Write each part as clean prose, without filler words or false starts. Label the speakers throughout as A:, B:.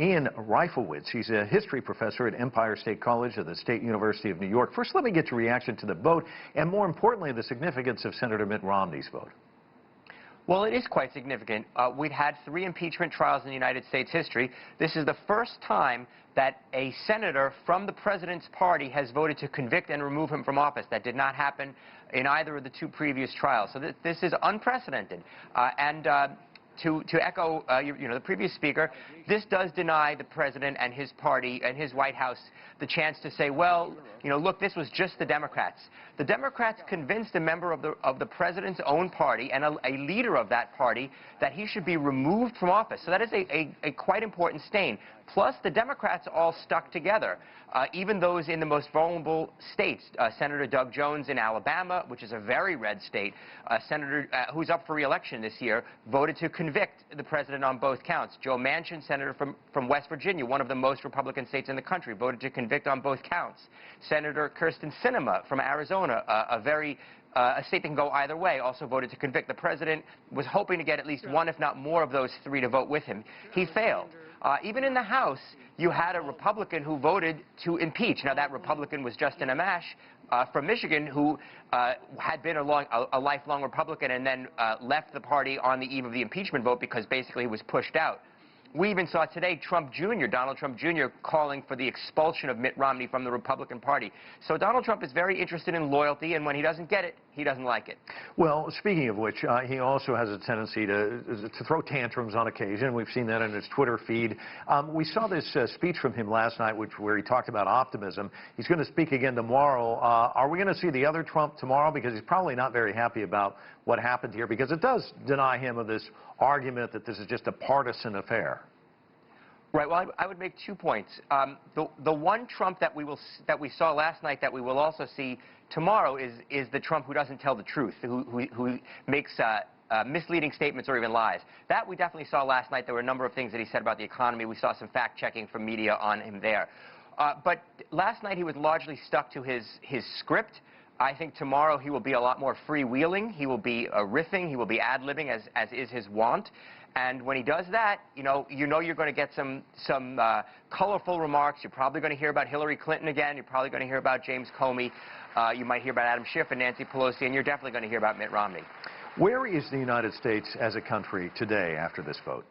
A: Ian Reifowitz. He's a history professor at Empire State College of the State University of New York. First, let me get your reaction to the vote, and more importantly, the significance of Senator Mitt Romney's vote.
B: Well, it is quite significant. We've had 3 impeachment trials in the United States history. This is the first time that a senator from the president's party has voted to convict and remove him from office. That did not happen in either of the 2 previous trials. So this is unprecedented. To echo the previous speaker, this does deny the president and his party and his White House the chance to say, well, look, this was just the Democrats. The Democrats convinced a member of the president's own party and a leader of that party that he should be removed from office. So that is a quite important stain. Plus, the Democrats all stuck together, even those in the most vulnerable states. Senator Doug Jones in Alabama, which is a very red state, senator who's up for re-election this year, voted to convict the president on both counts. Joe Manchin, senator from West Virginia, one of the most Republican states in the country, voted to convict on both counts. Senator Kyrsten Sinema from Arizona, a state that can go either way, also voted to convict. The president was hoping to get at least one, if not more, of those 3 to vote with him. He failed. Even in the House, you had a Republican who voted to impeach. Now, that Republican was Justin Amash from Michigan, who had been a lifelong Republican and then left the party on the eve of the impeachment vote because basically he was pushed out. We even saw today Donald Trump Jr. calling for the expulsion of Mitt Romney from the Republican Party. So Donald Trump is very interested in loyalty, and when he doesn't get it, he doesn't like it.
A: Well, speaking of which, he also has a tendency to throw tantrums on occasion. We've seen that in his Twitter feed. We saw this speech from him last night, where he talked about optimism. He's going to speak again tomorrow. Are we going to see the other Trump tomorrow? Because he's probably not very happy about what happened here, because it does deny him of this argument that this is just a partisan affair.
B: Right. Well, I would make 2 points. The one Trump that we saw last night that we will also see tomorrow is the Trump who doesn't tell the truth, who makes misleading statements or even lies. That we definitely saw last night. There were a number of things that he said about the economy. We saw some fact-checking from media on him there. But last night he was largely stuck to his script. I think tomorrow he will be a lot more freewheeling. He will be riffing. He will be ad-libbing, as is his wont. And when he does that, you're going to get some colorful remarks. You're probably going to hear about Hillary Clinton again. You're probably going to hear about James Comey. You might hear about Adam Schiff and Nancy Pelosi, and you're definitely going to hear about Mitt Romney.
A: Where is the United States as a country today after this vote?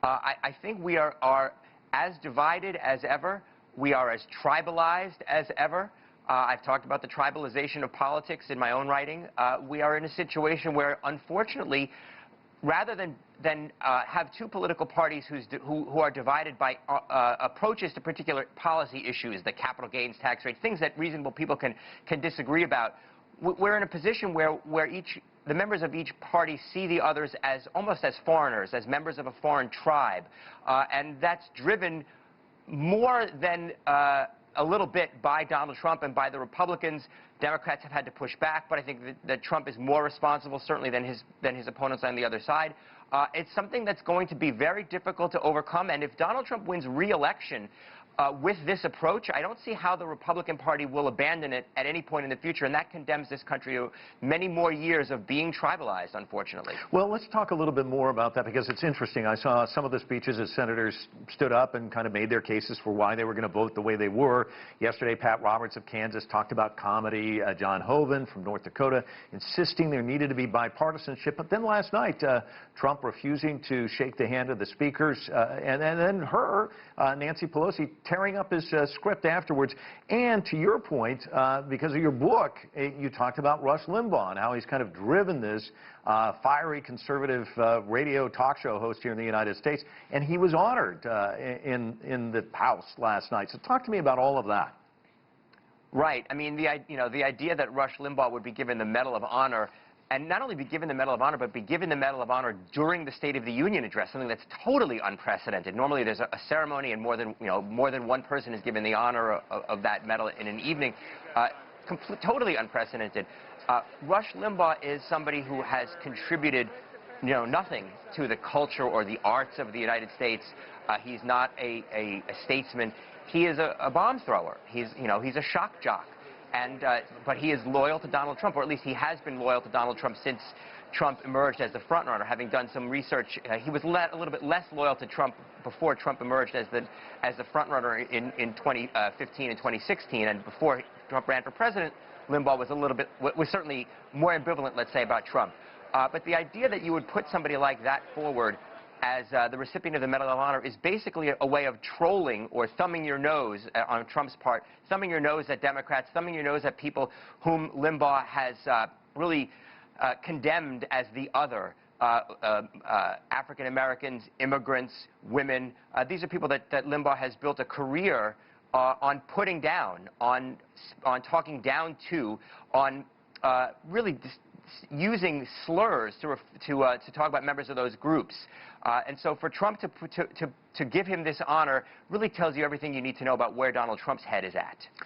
B: I think we are as divided as ever. We are as tribalized as ever. I've talked about the tribalization of politics in my own writing. We are in a situation where, unfortunately, rather than have 2 political parties who are divided by approaches to particular policy issues, the capital gains tax rate, things that reasonable people can disagree about, we're in a position where the members of each party see the others as almost as foreigners, as members of a foreign tribe, and that's driven more than a little bit by Donald Trump and by the Republicans. Democrats have had to push back, but I think that Trump is more responsible, certainly, than his opponents on the other side. It's something that's going to be very difficult to overcome, and if Donald Trump wins re-election with this approach, I don't see how the Republican Party will abandon it at any point in the future, and that condemns this country to many more years of being tribalized, unfortunately.
A: Well, let's talk a little bit more about that, because it's interesting. I saw some of the speeches as senators stood up and kind of made their cases for why they were going to vote the way they were. Yesterday, Pat Roberts of Kansas talked about comedy. John Hoeven from North Dakota insisting there needed to be bipartisanship. But then last night, Trump refusing to shake the hand of the speakers, and then Nancy Pelosi, tearing up his script afterwards. And to your point, because of your book, you talked about Rush Limbaugh and how he's kind of driven this fiery conservative radio talk show host here in the United States. And he was honored in the House last night. So talk to me about all of that.
B: Right. I mean, the idea that Rush Limbaugh would be given the Medal of Honor, and not only be given the Medal of Honor, but be given the Medal of Honor during the State of the Union address, something that's totally unprecedented. Normally there's a ceremony and more than one person is given the honor of that medal in an evening. Totally unprecedented. Rush Limbaugh is somebody who has contributed nothing to the culture or the arts of the United States. He's not a statesman. He is a bomb thrower. He's a shock jock. But he is loyal to Donald Trump, or at least he has been loyal to Donald Trump since Trump emerged as the frontrunner. Having done some research, he was a little bit less loyal to Trump before Trump emerged as the frontrunner in 2015 and 2016, and before Trump ran for president, Limbaugh was certainly more ambivalent, let's say, about Trump. But the idea that you would put somebody like that forward as the recipient of the Medal of Honor is basically a way of trolling or thumbing your nose on Trump's part, thumbing your nose at Democrats, thumbing your nose at people whom Limbaugh has really condemned as the other. African Americans, immigrants, women. These are people that Limbaugh has built a career on putting down, on talking down to, on really using slurs to talk about members of those groups. And so for Trump to give him this honor really tells you everything you need to know about where Donald Trump's head is at.